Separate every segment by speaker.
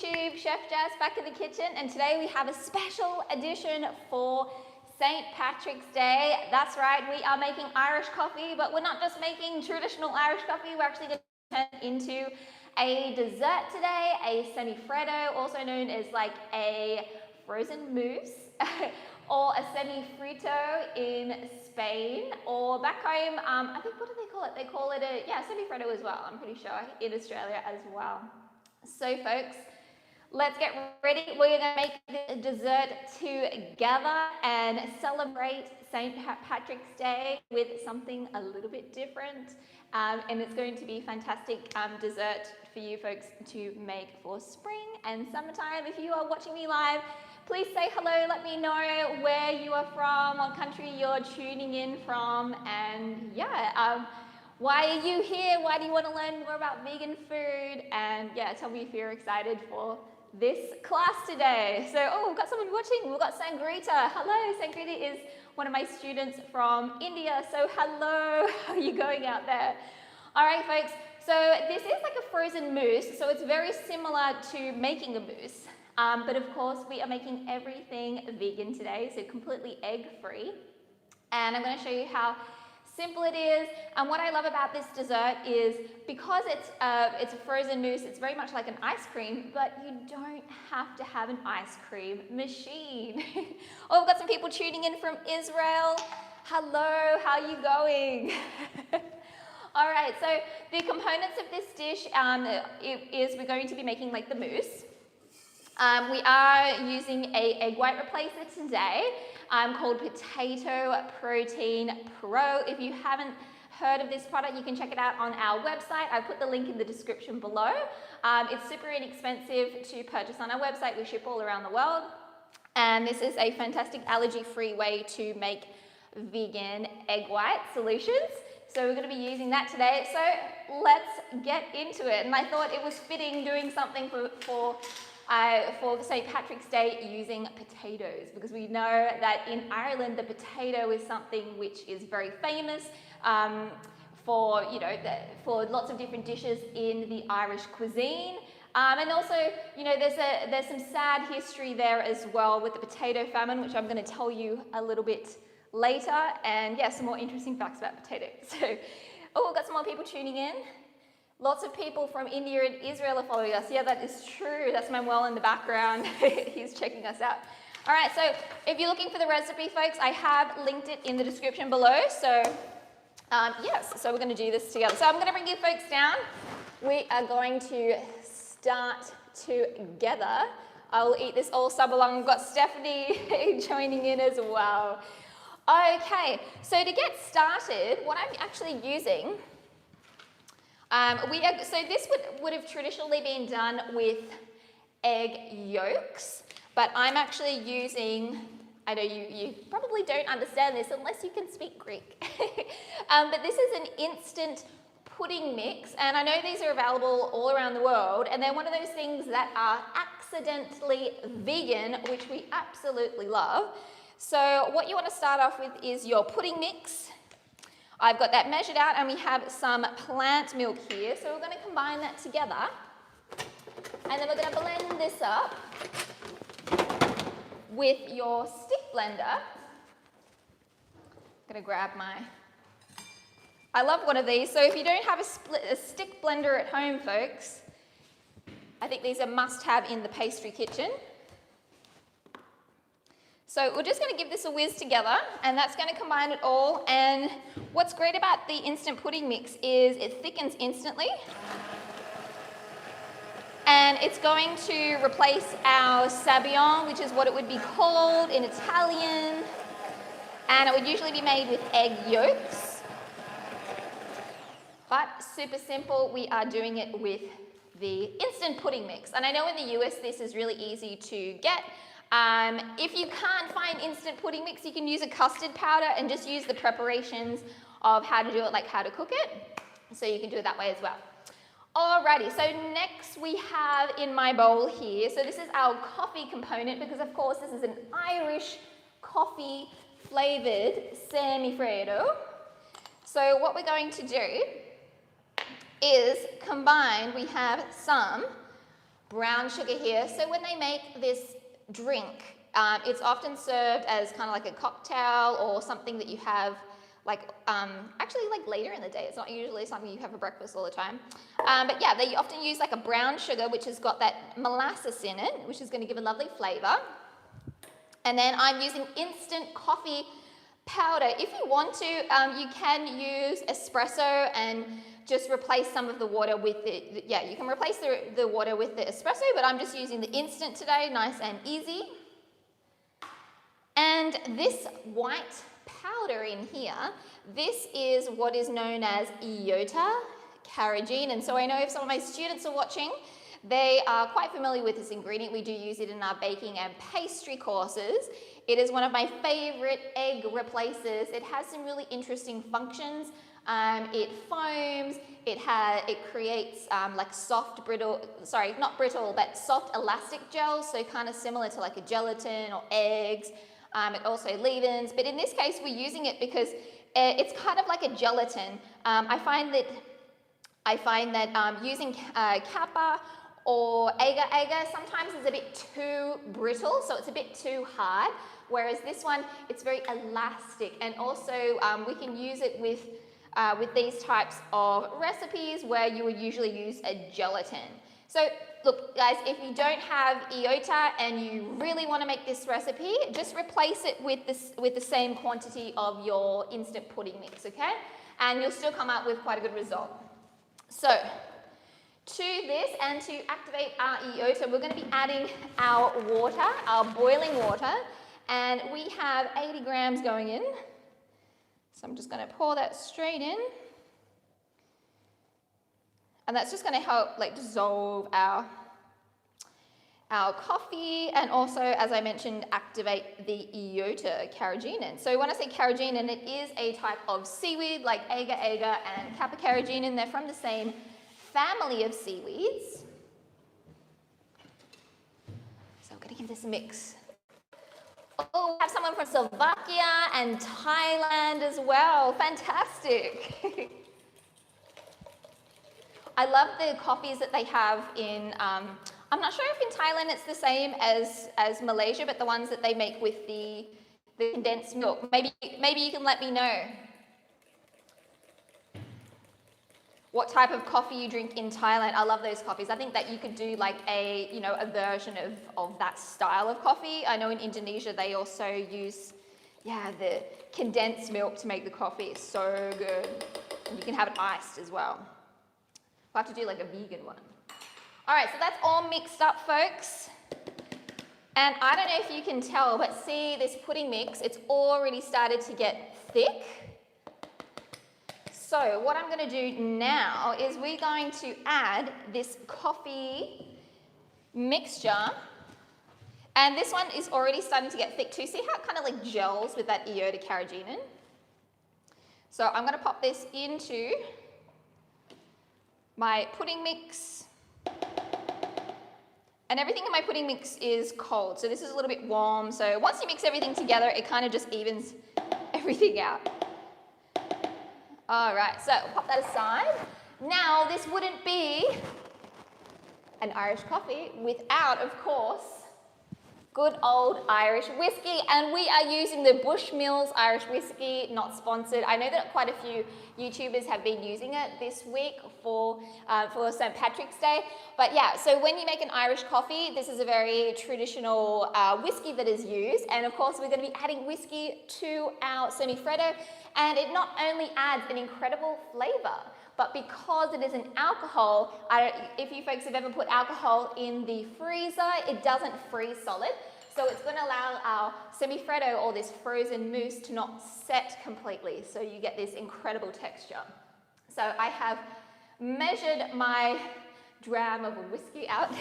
Speaker 1: YouTube, Chef Jazz back in the kitchen, and today we have a special edition for St. Patrick's Day. That's right, we are making Irish coffee, but we're not just making traditional Irish coffee, we're actually going to turn it into a dessert today, a semifreddo, also known as like a frozen mousse, or a semifreddo in Spain, or back home, I think, what do they call it? They call it a, semifreddo as well, I'm pretty sure, in Australia as well. So folks, let's get ready. We're going to make the dessert together and celebrate St. Patrick's Day with something a little bit different. And it's going to be fantastic dessert for you folks to make for spring and summertime. If you are watching me live, please say hello, let me know where you are from, what country you're tuning in from, and why are you here? Why do you want to learn more about vegan food? And tell me if you're excited for this class today. So, we've got someone watching. We've got Sangrita. Hello, Sangrita is one of my students from India. So hello, how are you going out there? All right, folks. So this is like a frozen mousse. So it's very similar to making a mousse. But of course, we are making everything vegan today, so completely egg-free. And I'm going to show you how simple it is. And what I love about this dessert is because it's a frozen mousse, it's very much like an ice cream, but you don't have to have an ice cream machine. Oh, we've got some people tuning in from Israel. Hello, how are you going? All right, so the components of this dish is we're going to be making like the mousse. We are using a egg white replacer today called Potato Protein Pro. If you haven't heard of this product, you can check it out on our website. I put the link in the description below. It's super inexpensive to purchase on our website. We ship all around the world. And this is a fantastic allergy-free way to make vegan egg white solutions. So we're going to be using that today. So let's get into it. And I thought it was fitting doing something for St. Patrick's Day using potatoes, because we know that in Ireland the potato is something which is very famous for lots of different dishes in the Irish cuisine, and also there's some sad history there as well with the potato famine, which I'm going to tell you a little bit later, and some more interesting facts about potatoes. So, we've got some more people tuning in. Lots of people from India and Israel are following us. Yeah, that is true. That's Manuel in the background. He's checking us out. All right, so if you're looking for the recipe, folks, I have linked it in the description below. So, so we're going to do this together. So I'm going to bring you folks down. We are going to start together. I will eat this all summer long. We've got Stephanie joining in as well. Okay, so to get started, what I'm actually using... so this would have traditionally been done with egg yolks, but I'm actually using, I know you probably don't understand this unless you can speak Greek, but this is an instant pudding mix, and I know these are available all around the world, and they're one of those things that are accidentally vegan, which we absolutely love. So what you want to start off with is your pudding mix. I've got that measured out, and we have some plant milk here. So we're going to combine that together, and then we're going to blend this up with your stick blender. I'm going to grab I love one of these. So if you don't have a stick blender at home, folks, I think these are must-have in the pastry kitchen. So we're just going to give this a whiz together, and that's going to combine it all. And what's great about the instant pudding mix is it thickens instantly. And it's going to replace our sabayon, which is what it would be called in Italian. And it would usually be made with egg yolks. But super simple, we are doing it with the instant pudding mix. And I know in the US this is really easy to get. If you can't find instant pudding mix, you can use a custard powder and just use the preparations of how to do it, like how to cook it. So you can do it that way as well. Alrighty, so next we have in my bowl here, so this is our coffee component, because of course this is an Irish coffee flavored semifreddo. So what we're going to do is combine, we have some brown sugar here. So when they make this drink, it's often served as kind of like a cocktail or something that you have like, actually like later in the day. It's not usually something you have for breakfast all the time. But yeah, they often use like a brown sugar, which has got that molasses in it, which is going to give a lovely flavor. And then I'm using instant coffee powder. If you want to, you can use espresso and just replace some of the water with it. Yeah, you can replace the water with the espresso, but I'm just using the instant today, nice and easy. And this white powder in here, this is what is known as iota carrageenan. And so I know if some of my students are watching, they are quite familiar with this ingredient. We do use it in our baking and pastry courses. It is one of my favorite egg replacers. It has some really interesting functions. It foams, it creates like soft brittle, sorry, not brittle, but soft elastic gels, so kind of similar to like a gelatin or eggs. It also leavens, but in this case we're using it because it's kind of like a gelatin. I find that using kappa or agar sometimes is a bit too brittle, so it's a bit too hard, whereas this one, it's very elastic, and also we can use it with these types of recipes where you would usually use a gelatin. So look guys, if you don't have iota and you really want to make this recipe, just replace it with the same quantity of your instant pudding mix, okay? And you'll still come out with quite a good result. So to this, and to activate our iota, we're going to be adding our water, our boiling water, and we have 80 grams going in. So I'm just going to pour that straight in. And that's just going to help like dissolve our coffee, and also, as I mentioned, activate the iota carrageenan. So when I say carrageenan, it is a type of seaweed like agar and kappa carrageenan. They're from the same family of seaweeds. So I'm going to give this a mix. Oh, we have someone from Slovakia and Thailand as well. Fantastic. I love the coffees that they have in, I'm not sure if in Thailand it's the same as Malaysia, but the ones that they make with the condensed milk. Maybe you can let me know what type of coffee you drink in Thailand. I love those coffees. I think that you could do like a version of that style of coffee. I know in Indonesia they also use, the condensed milk to make the coffee. It's so good. And you can have it iced as well. We'll have to do like a vegan one. All right, so that's all mixed up, folks. And I don't know if you can tell, but see this pudding mix, it's already started to get thick. So what I'm going to do now is we're going to add this coffee mixture. And this one is already starting to get thick too. See how it kind of like gels with that iota carrageenan? So I'm going to pop this into my pudding mix. And everything in my pudding mix is cold. So this is a little bit warm. So once you mix everything together, it kind of just evens everything out. All right, so pop that aside. Now, this wouldn't be an Irish coffee without, of course, good old Irish whiskey. And we are using the Bushmills Irish whiskey, not sponsored. I know that quite a few YouTubers have been using it this week for St. Patrick's Day. But yeah, so when you make an Irish coffee, this is a very traditional whiskey that is used. And of course, we're going to be adding whiskey to our semifreddo. And it not only adds an incredible flavor, but because it is an alcohol, if you folks have ever put alcohol in the freezer, it doesn't freeze solid. So it's going to allow our semifreddo, or this frozen mousse, to not set completely. So you get this incredible texture. So I have measured my dram of whiskey out.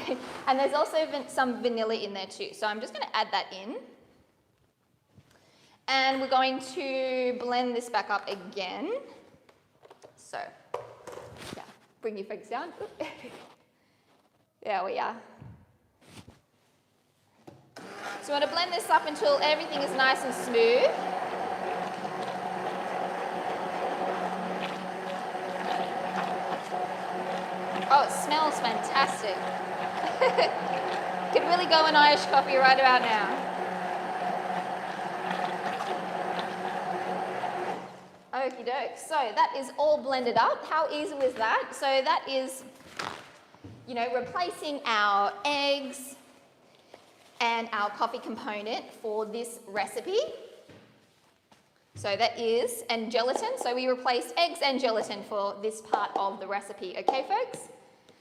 Speaker 1: And there's also some vanilla in there too. So I'm just going to add that in. And we're going to blend this back up again. So, yeah, bring your folks down. There we are. So we want to blend this up until everything is nice and smooth. Oh, it smells fantastic. Could really go an Irish coffee right about now. Okie doke. So that is all blended up. How easy was that? So that is, you know, replacing our eggs and our coffee component for this recipe. So that is, and gelatin. So we replaced eggs and gelatin for this part of the recipe. Okay, folks?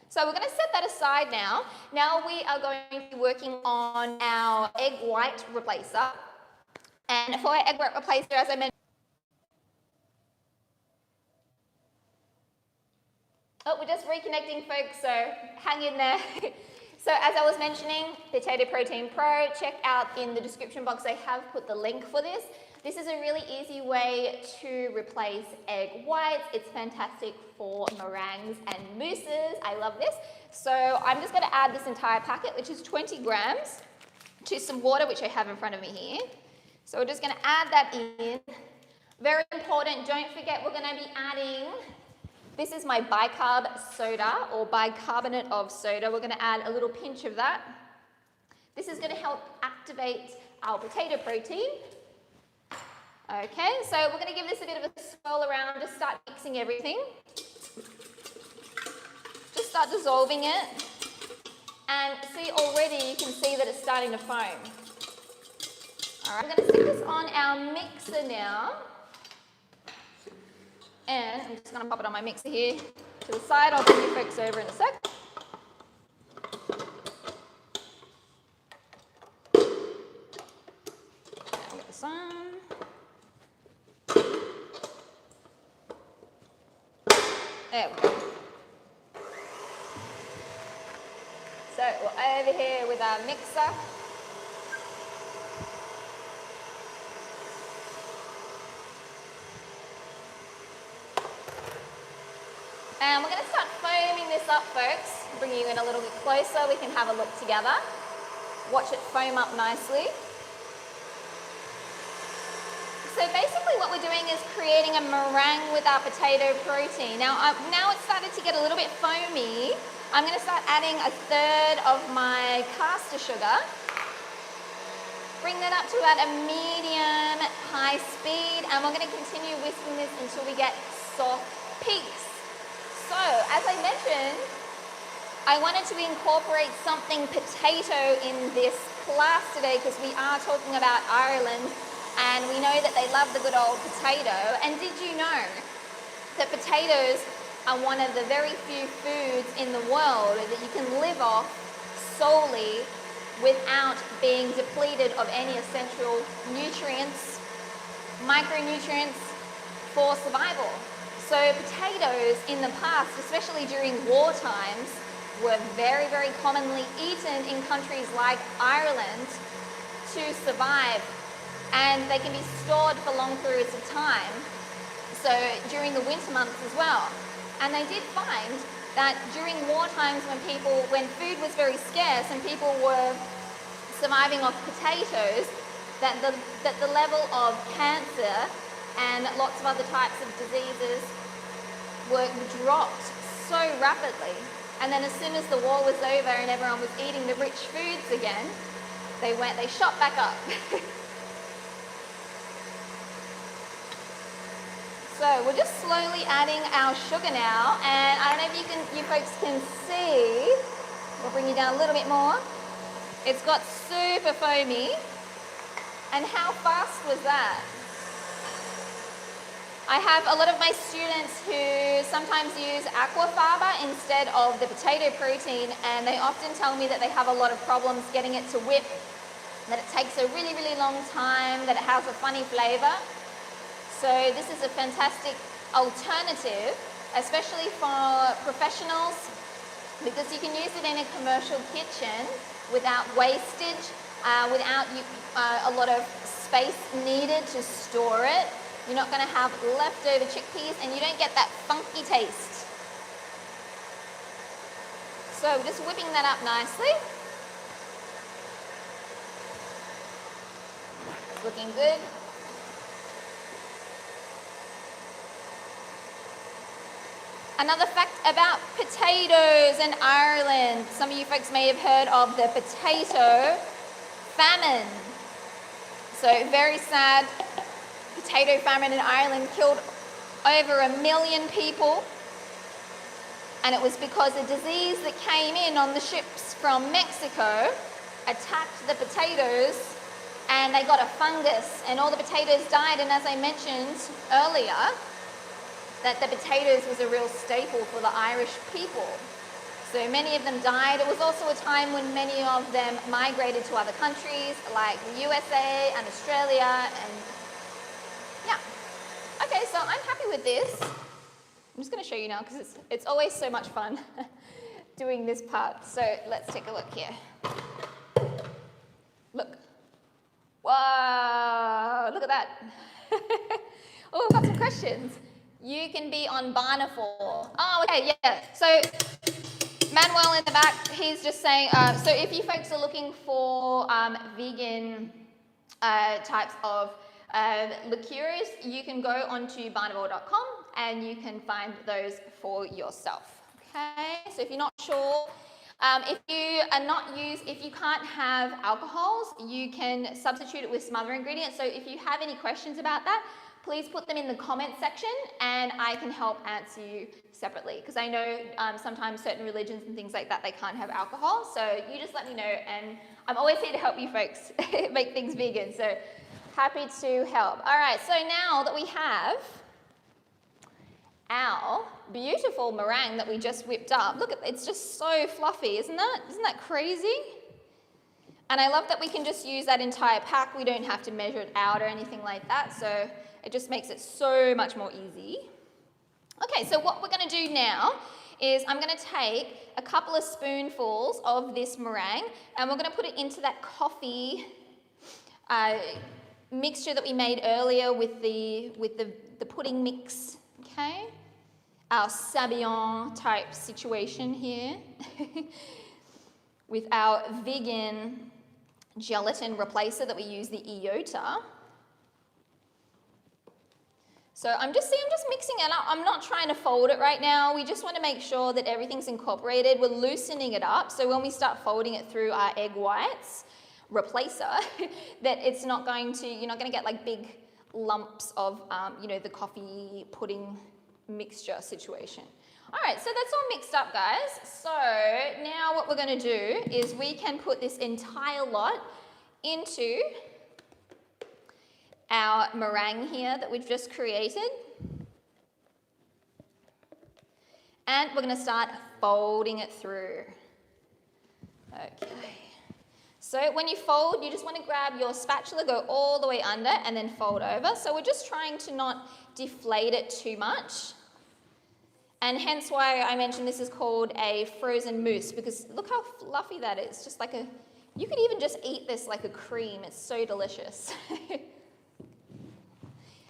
Speaker 1: So we're going to set that aside now. Now we are going to be working on our egg white replacer. And for our egg white replacer, as I mentioned, oh, we're just reconnecting, folks, so hang in there. So as I was mentioning, Potato Protein Pro, check out in the description box, I have put the link for this. This is a really easy way to replace egg whites. It's fantastic for meringues and mousses. I love this. So I'm just going to add this entire packet, which is 20 grams, to some water, which I have in front of me here. So we're just going to add that in. Very important, don't forget we're going to be adding, this is my bicarb soda or bicarbonate of soda. We're going to add a little pinch of that. This is going to help activate our potato protein. Okay, so we're going to give this a bit of a swirl around, just start mixing everything. Just start dissolving it. And see, already you can see that it's starting to foam. All right, I'm going to stick this on our mixer now. And I'm just going to pop it on my mixer here to the side. I'll bring you folks over in a sec. I'll get this on. There we go. So we're over here with our mixer. And we're going to start foaming this up, folks. Bring you in a little bit closer. We can have a look together. Watch it foam up nicely. So basically what we're doing is creating a meringue with our potato protein. Now it's started to get a little bit foamy. I'm going to start adding a third of my caster sugar. Bring that up to about a medium high speed, and we're going to continue whisking this until we get soft peaks. So, as I mentioned, I wanted to incorporate something potato in this class today because we are talking about Ireland and we know that they love the good old potato. And did you know that potatoes are one of the very few foods in the world that you can live off solely without being depleted of any essential nutrients, micronutrients for survival? So potatoes in the past, especially during war times, were very, very commonly eaten in countries like Ireland to survive, and they can be stored for long periods of time, so during the winter months as well. And they did find that during war times when food was very scarce and people were surviving off potatoes, that the level of cancer and lots of other types of diseases were dropped so rapidly. And then as soon as the war was over and everyone was eating the rich foods again, they shot back up. So we're just slowly adding our sugar now, and I don't know if you folks can see, we'll bring you down a little bit more. It's got super foamy, and how fast was that? I have a lot of my students who sometimes use aquafaba instead of the potato protein, and they often tell me that they have a lot of problems getting it to whip, that it takes a really, really long time, that it has a funny flavor. So this is a fantastic alternative, especially for professionals, because you can use it in a commercial kitchen without wastage, without a lot of space needed to store it. You're not going to have leftover chickpeas, and you don't get that funky taste. So just whipping that up nicely. It's looking good. Another fact about potatoes in Ireland. Some of you folks may have heard of the potato famine. So very sad. Potato famine in Ireland killed over 1 million people. And it was because a disease that came in on the ships from Mexico attacked the potatoes and they got a fungus and all the potatoes died. And as I mentioned earlier, that the potatoes was a real staple for the Irish people. So many of them died. It was also a time when many of them migrated to other countries like the USA and Australia. And yeah. Okay, so I'm happy with this. I'm just going to show you now because it's always so much fun doing this part. So let's take a look here. Look. Whoa, look at that. Oh, we've got some questions. You can be on Barnafor. Oh, okay, yeah. So Manuel in the back, he's just saying, so if you folks are looking for vegan types of liqueurs, you can go onto barnafor.com and you can find those for yourself. Okay, so if you're not sure, if you can't have alcohols, you can substitute it with some other ingredients. So if you have any questions about that, please put them in the comment section and I can help answer you separately. Because I know sometimes certain religions and things like that, they can't have alcohol. So you just let me know and I'm always here to help you folks make things vegan. So happy to help. All right, so now that we have our beautiful meringue that we just whipped up, look, it's just so fluffy, isn't that crazy? And I love that we can just use that entire pack. We don't have to measure it out or anything like that. So it just makes it so much more easy. Okay, so what we're going to do now is I'm going to take a couple of spoonfuls of this meringue and we're going to put it into that coffee mixture that we made earlier with the pudding mix, okay? Our sabayon type situation here with our vegan gelatin replacer that we use, the iota. So I'm just mixing it up. I'm not trying to fold it right now. We just want to make sure that everything's incorporated. We're loosening it up. So when we start folding it through our egg whites replacer, that it's not going to, you're not going to get like big lumps of, the coffee pudding mixture situation. All right, so that's all mixed up, guys. So now what we're going to do is we can put this entire lot into our meringue here that we've just created. And we're going to start folding it through. Okay. So when you fold, you just want to grab your spatula, go all the way under, and then fold over. So we're just trying to not deflate it too much. And hence why I mentioned this is called a frozen mousse, because look how fluffy that is. Just like you could even just eat this like a cream. It's so delicious.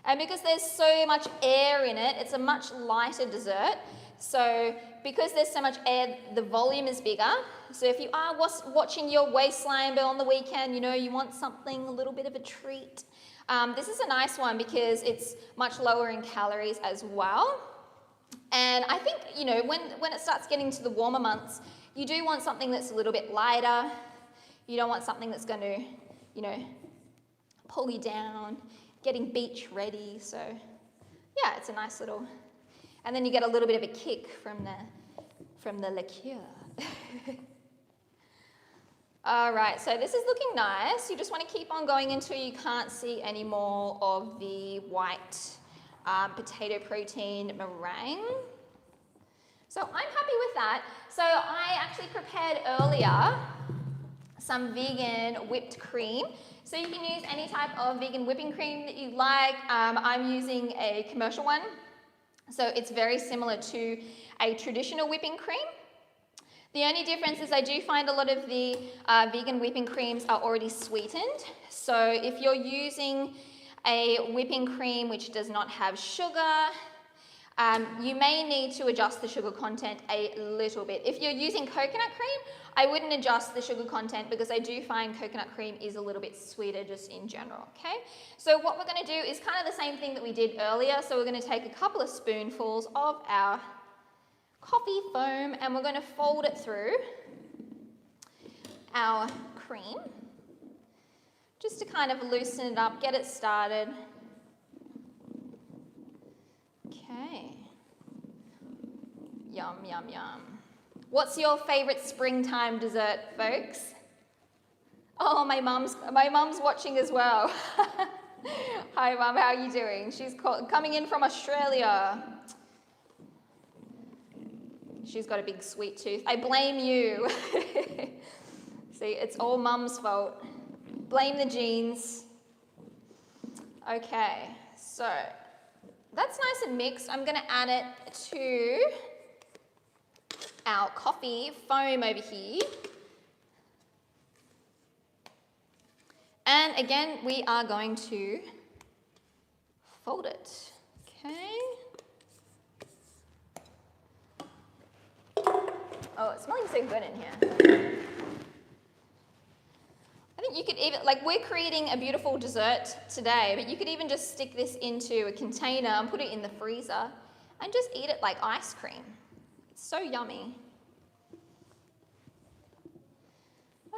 Speaker 1: And because there's so much air in it, it's a much lighter dessert. So because there's so much air, the volume is bigger. So if you are watching your waistline bill on the weekend, you want something, a little bit of a treat. This is a nice one because it's much lower in calories as well. And I think, when it starts getting to the warmer months, you do want something that's a little bit lighter. You don't want something that's going to, pull you down, getting beach ready. So yeah, it's a nice little, and then you get a little bit of a kick from the liqueur. All right, so this is looking nice. You just want to keep on going until you can't see any more of the white potato protein meringue. So I'm happy with that. So I actually prepared earlier some vegan whipped cream. So you can use any type of vegan whipping cream that you like. I'm using a commercial one. So it's very similar to a traditional whipping cream. The only difference is I do find a lot of the vegan whipping creams are already sweetened. So if you're using a whipping cream which does not have sugar, you may need to adjust the sugar content a little bit. If you're using coconut cream, I wouldn't adjust the sugar content because I do find coconut cream is a little bit sweeter just in general, okay? So what we're going to do is kind of the same thing that we did earlier. So we're going to take a couple of spoonfuls of our coffee foam, and we're going to fold it through our cream just to kind of loosen it up, get it started. Okay. Yum, yum, yum. What's your favorite springtime dessert, folks? Oh, my mum's watching as well. Hi, Mum, how are you doing? She's coming in from Australia. She's got a big sweet tooth. I blame you. See, it's all Mum's fault. Blame the genes. Okay, so that's nice and mixed. I'm going to add it to our coffee foam over here. And again, we are going to fold it. Okay. Oh, it's smelling so good in here. I think you could even, like, we're creating a beautiful dessert today, but you could even just stick this into a container and put it in the freezer and just eat it like ice cream. It's so yummy.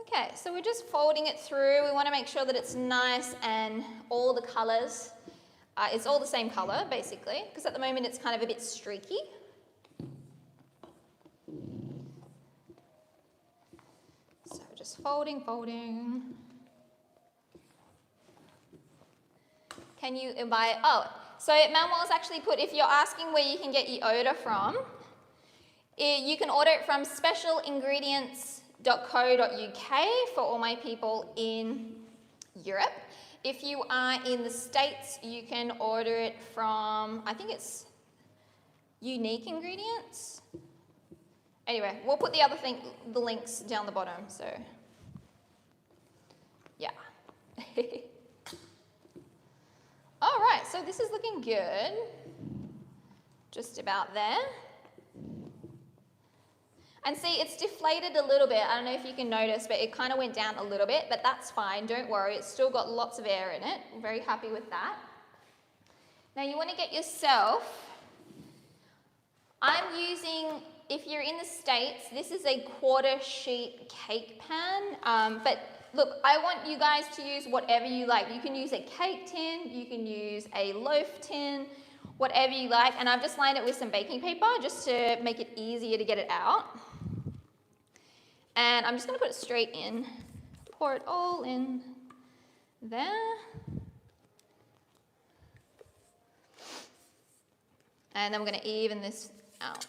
Speaker 1: Okay, so we're just folding it through. We want to make sure that it's nice and all the colours, it's all the same colour basically, because at the moment it's kind of a bit streaky. So just folding. Can you invite, so Manuel's actually put, if you're asking where you can get your order from, you can order it from specialingredients.co.uk for all my people in Europe. If you are in the States, you can order it from, I think it's Unique Ingredients. Anyway, we'll put the links down the bottom, so yeah. All right, so this is looking good. Just about there. And see, it's deflated a little bit. I don't know if you can notice, but it kind of went down a little bit, but that's fine. Don't worry. It's still got lots of air in it. I'm very happy with that. Now you want to get yourself, I'm using, if you're in the States, this is a quarter sheet cake pan. But look, I want you guys to use whatever you like. You can use a cake tin, you can use a loaf tin, whatever you like. And I've just lined it with some baking paper just to make it easier to get it out. And I'm just going to put it straight in. Pour it all in there. And then we're going to even this out.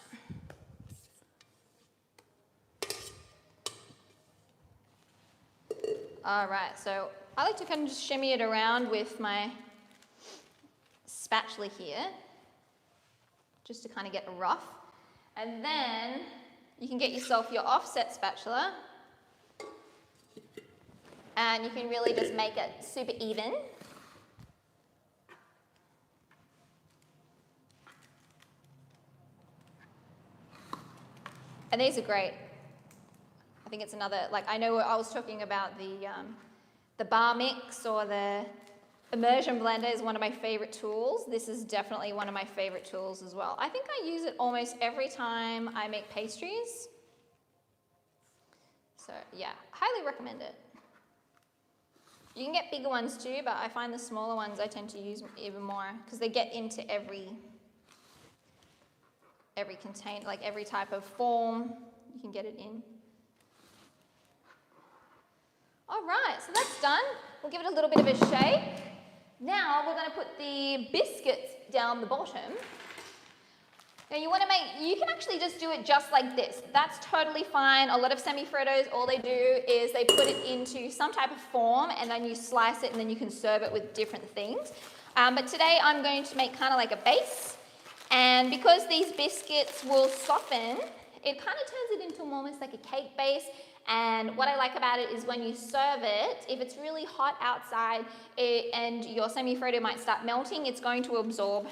Speaker 1: All right, so I like to kind of just shimmy it around with my spatula here, just to kind of get rough. And then you can get yourself your offset spatula, and you can really just make it super even. And these are great. I think it's another, like, I know I was talking about the bar mix or the immersion blender is one of my favorite tools. This is definitely one of my favorite tools as well. I think I use it almost every time I make pastries. So yeah, highly recommend it. You can get bigger ones too, but I find the smaller ones I tend to use even more because they get into every container, like every type of form you can get it in. All right, so that's done. We'll give it a little bit of a shake. Now we're going to put the biscuits down the bottom. Now you can actually just do it just like this. That's totally fine. A lot of semifreddos, all they do is they put it into some type of form and then you slice it and then you can serve it with different things. But today I'm going to make kind of like a base. And because these biscuits will soften, it kind of turns it into almost like a cake base. And what I like about it is when you serve it, if it's really hot outside and your semifreddo might start melting, it's going to absorb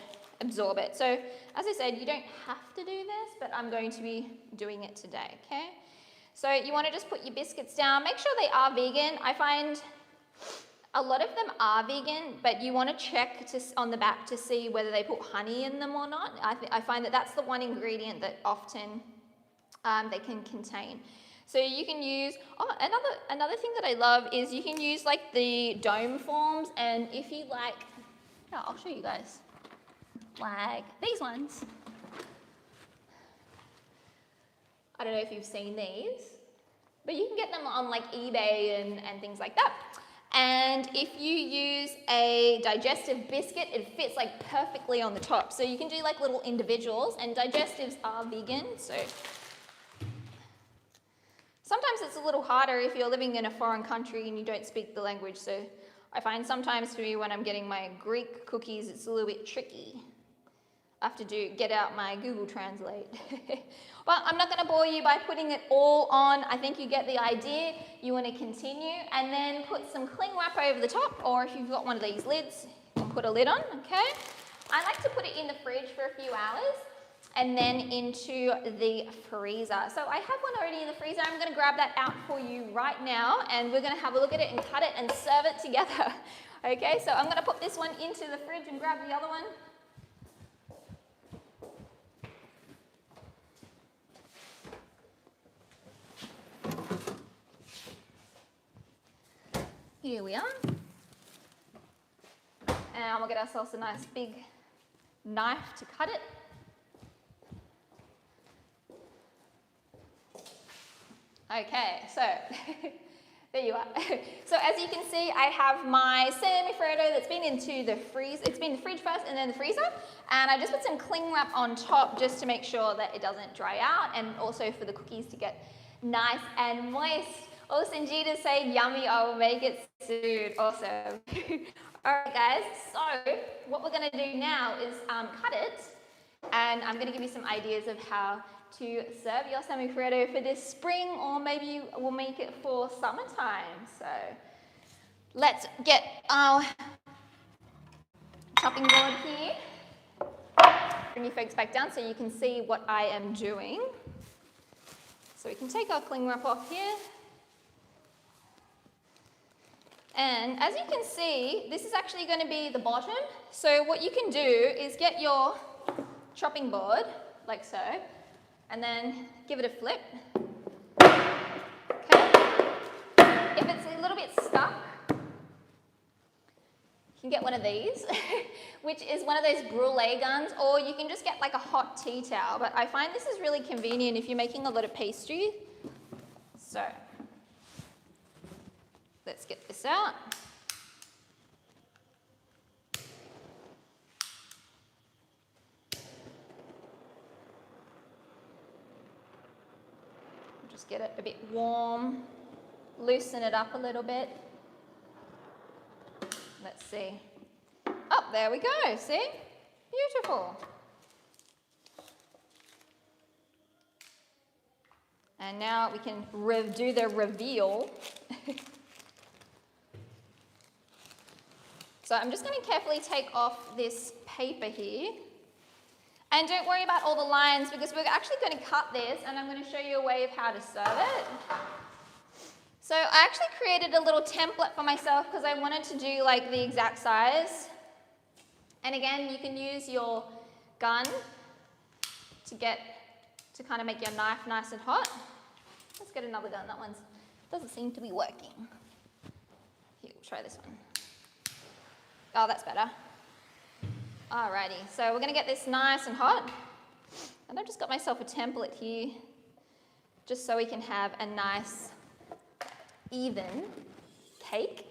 Speaker 1: it. So as I said, you don't have to do this, but I'm going to be doing it today, okay? So you want to just put your biscuits down. Make sure they are vegan. I find A lot of them are vegan, but you want to check on the back to see whether they put honey in them or not. I find that that's the one ingredient that often they can contain. So you can use, another thing that I love is you can use like the dome forms, and if you like, I'll show you guys, like these ones. I don't know if you've seen these, but you can get them on like eBay and things like that. And if you use a digestive biscuit, it fits like perfectly on the top. So you can do like little individuals, and digestives are vegan, so sometimes it's a little harder if you're living in a foreign country and you don't speak the language. So I find sometimes for me when I'm getting my Greek cookies, it's a little bit tricky. I have to get out my Google Translate. But I'm not going to bore you by putting it all on. I think you get the idea. You want to continue and then put some cling wrap over the top, or if you've got one of these lids, you can put a lid on, okay? I like to put it in the fridge for a few hours and then into the freezer. So I have one already in the freezer. I'm going to grab that out for you right now, and we're going to have a look at it and cut it and serve it together. Okay, so I'm going to put this one into the fridge and grab the other one. Here we are. And we'll get ourselves a nice big knife to cut it. Okay, so there you are. So as you can see, I have my semifreddo that's been into the freezer. It's been in the fridge first and then the freezer. And I just put some cling wrap on top just to make sure that it doesn't dry out, and also for the cookies to get nice and moist. Oh, Sanjita's saying yummy, I will make it soon. Awesome. All right, guys, so what we're going to do now is cut it, and I'm going to give you some ideas of how to serve your semifreddo for this spring, or maybe we'll make it for summertime. So let's get our chopping board here. Bring you folks back down so you can see what I am doing. So we can take our cling wrap off here. And as you can see, this is actually going to be the bottom. So what you can do is get your chopping board, like so, and then give it a flip. Okay. If it's a little bit stuck, you can get one of these, which is one of those brulee guns, or you can just get like a hot tea towel. But I find this is really convenient if you're making a lot of pastry. So let's get this out. Just get it a bit warm, loosen it up a little bit. Let's see. Oh, there we go, see? Beautiful. And now we can do the reveal. So I'm just going to carefully take off this paper here. And don't worry about all the lines, because we're actually going to cut this, and I'm going to show you a way of how to serve it. So I actually created a little template for myself because I wanted to do like the exact size. And again, you can use your gun to kind of make your knife nice and hot. Let's get another gun. That one doesn't seem to be working. Here, we'll try this one. Oh, that's better. Alrighty, so we're going to get this nice and hot. And I've just got myself a template here, just so we can have a nice, even cake.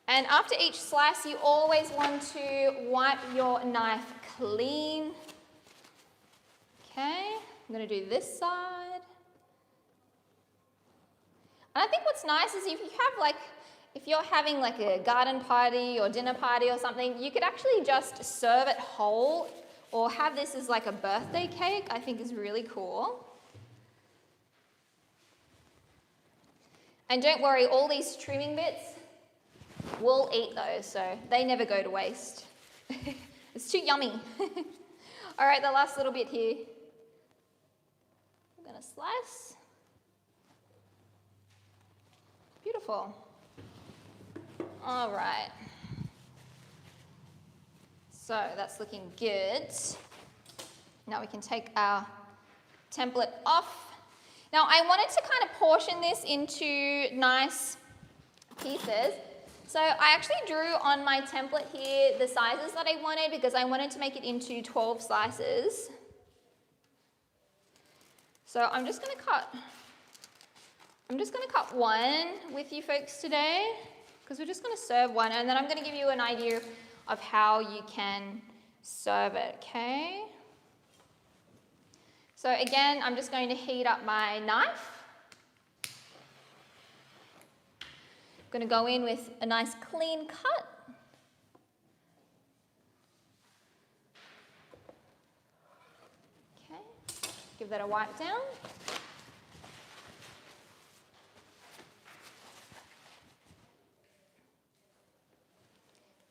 Speaker 1: And after each slice, you always want to wipe your knife clean. Okay, I'm going to do this side. And I think what's nice is if you're having like a garden party or dinner party or something, you could actually just serve it whole, or have this as like a birthday cake. I think is really cool. And don't worry, all these trimming bits, we'll eat those, so they never go to waste. It's too yummy. All right, the last little bit here. I'm gonna slice. Beautiful. All right. So that's looking good. Now we can take our template off. Now I wanted to kind of portion this into nice pieces. So I actually drew on my template here the sizes that I wanted because I wanted to make it into 12 slices. So I'm just going to cut one with you folks today because we're just going to serve one, and then I'm going to give you an idea of how you can serve it, okay? So again, I'm just going to heat up my knife. I'm going to go in with a nice clean cut. Okay, give that a wipe down.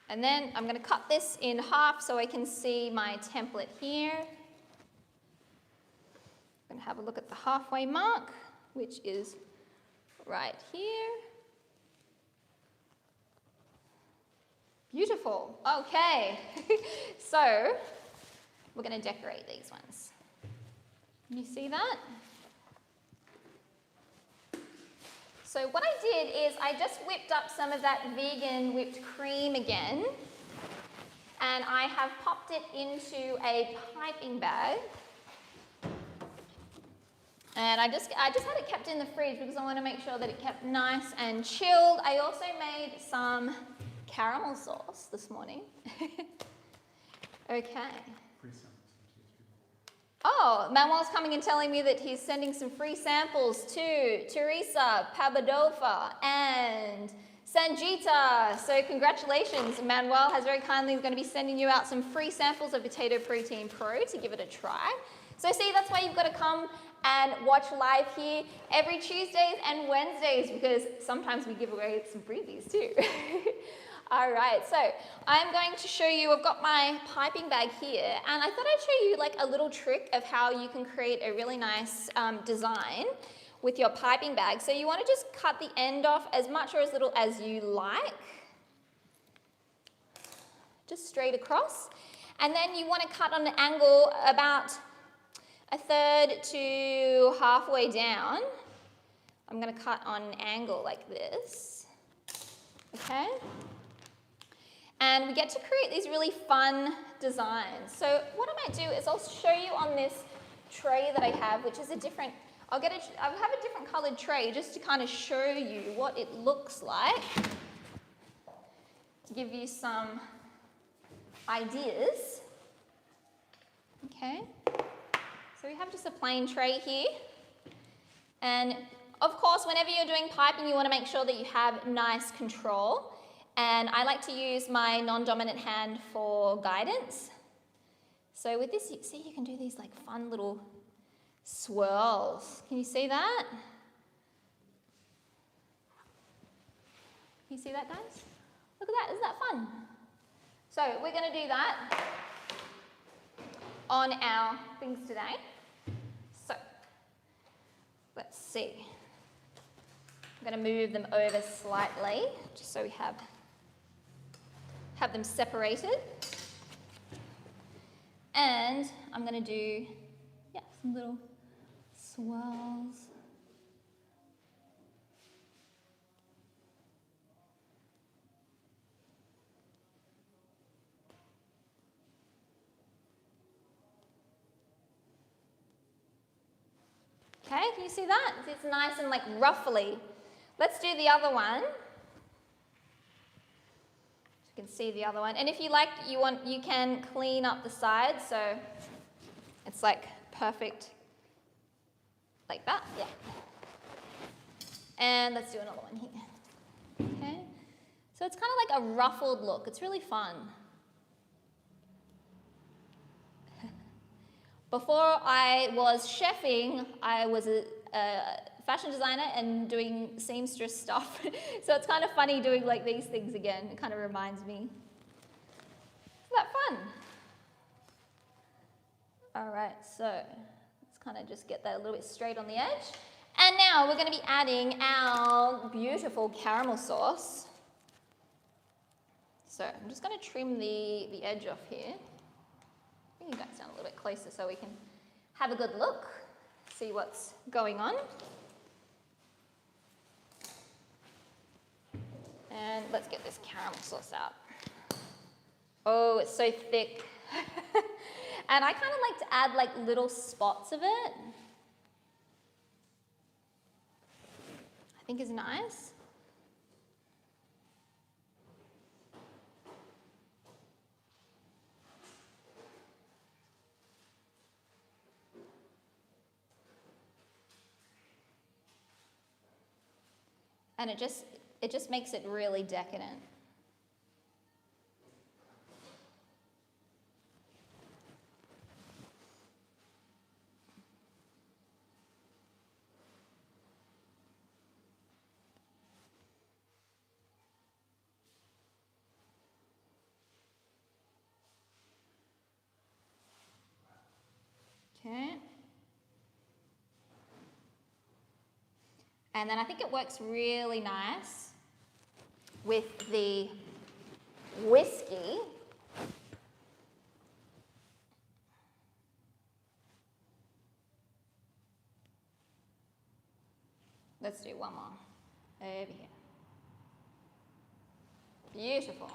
Speaker 1: And then I'm going to cut this in half so I can see my template here. I'm going to have a look at the halfway mark, which is right here. Beautiful. Okay. So we're going to decorate these ones. Can you see that? So what I did is I just whipped up some of that vegan whipped cream again, and I have popped it into a piping bag. And I just had it kept in the fridge because I want to make sure that it kept nice and chilled. I also made some caramel sauce this morning. Okay. Oh, Manuel's coming and telling me that he's sending some free samples to Teresa, Pabadova, and Sanjita. So congratulations. Manuel has very kindly going to be sending you out some free samples of Potato Protein Pro to give it a try. So see, that's why you've got to come and watch live here every Tuesdays and Wednesdays, because sometimes we give away some freebies too. All right, so I'm going to show you, I've got my piping bag here, and I thought I'd show you like a little trick of how you can create a really nice design with your piping bag. So you want to just cut the end off as much or as little as you like, just straight across. And then you want to cut on an angle about 1/3 to halfway down. I'm going to cut on an angle like this, okay? And we get to create these really fun designs. So what I might do is I'll show you on this tray that I have, which is a different, I'll have a different colored tray just to kind of show you what it looks like, to give you some ideas. Okay, so we have just a plain tray here. And of course, whenever you're doing piping, you want to make sure that you have nice control. And I like to use my non-dominant hand for guidance. So with this, you see you can do these like fun little swirls. Can you see that? Can you see that, guys? Look at that, isn't that fun? So we're going to do that on our things today. So let's see. I'm going to move them over slightly just so we have them separated. And I'm going to do, some little swirls. Okay, can you see that? It's nice and like ruffly. Let's do the other one. You can see the other one. And if you like, you can clean up the sides so it's like perfect like that. Yeah. And let's do another one here. Okay. So it's kind of like a ruffled look. It's really fun. Before I was chefing, I was a fashion designer and doing seamstress stuff. So it's kind of funny doing like these things again. It kind of reminds me. Isn't that fun? All right, so let's kind of just get that a little bit straight on the edge. And now we're going to be adding our beautiful caramel sauce. So I'm just going to trim the edge off here. Bring you guys down a little bit closer so we can have a good look, see what's going on. And let's get this caramel sauce out. Oh, it's so thick. And I kind of like to add like little spots of it. I think is nice. And it just makes it really decadent. Okay. And then I think it works really nice with the whiskey. Let's do one more over here. Beautiful.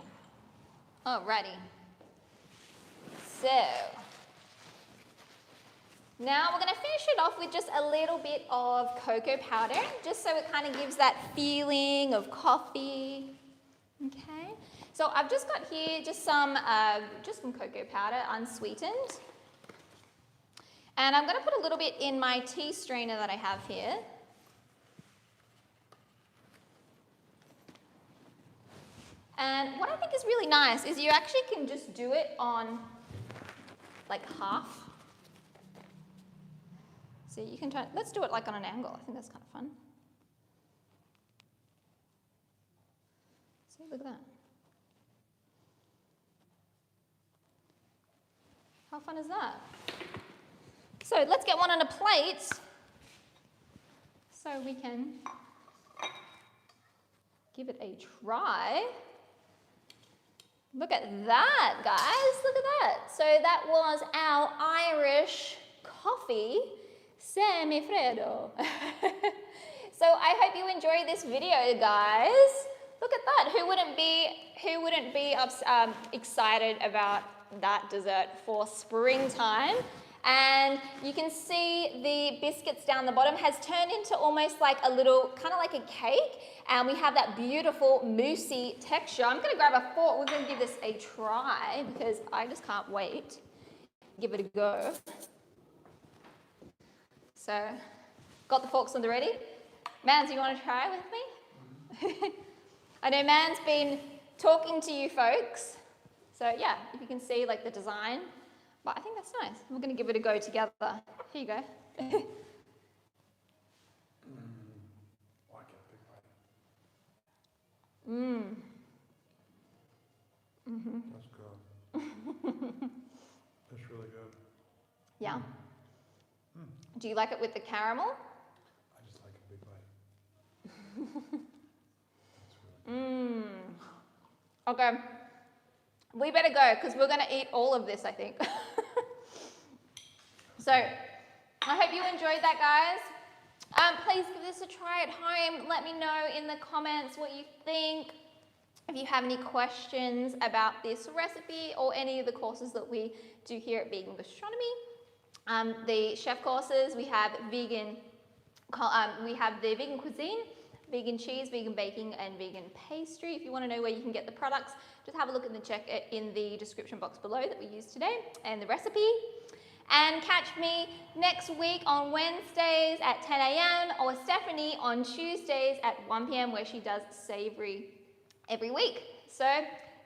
Speaker 1: Alrighty. So now we're going to finish it off with just a little bit of cocoa powder, just so it kind of gives that feeling of coffee. Okay. So I've just got here just some cocoa powder, unsweetened. And I'm going to put a little bit in my tea strainer that I have here. And what I think is really nice is you actually can just do it on like half. So you can try, let's do it like on an angle. I think that's kind of fun. See, look at that. How fun is that? So let's get one on a plate so we can give it a try. Look at that, guys. Look at that. So that was our Irish Coffee Semifreddo. So I hope you enjoyed this video, guys. Look at that. Who wouldn't be excited about that dessert for springtime? And you can see the biscuits down the bottom has turned into almost like a little, kind of like a cake. And we have that beautiful moussey texture. I'm going to grab a fork. We're going to give this a try because I just can't wait. Give it a go. So, got the forks on the ready. Mans, you want to try with me? I know Man's been talking to you folks. So yeah, if you can see like the design. But I think that's nice. We're going to give it a go together. Here you go.
Speaker 2: Like it, big bite. That's good. That's really good.
Speaker 1: Yeah. Do you like it with the caramel?
Speaker 2: I just like a big bite. That's really good.
Speaker 1: Okay. We better go because we're going to eat all of this, I think. So, I hope you enjoyed that, guys. Please give this a try at home. Let me know in the comments what you think. If you have any questions about this recipe or any of the courses that we do here at Vegan Gastronomy. The chef courses, we have vegan, we have the vegan cuisine, vegan cheese, vegan baking, and vegan pastry. If you want to know where you can get the products, just have a look in the description box below that we used today and the recipe. And catch me next week on Wednesdays at 10 a.m. or Stephanie on Tuesdays at 1 p.m. where she does savory every week. So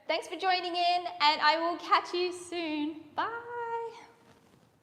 Speaker 1: thanks for joining in and I will catch you soon. Bye.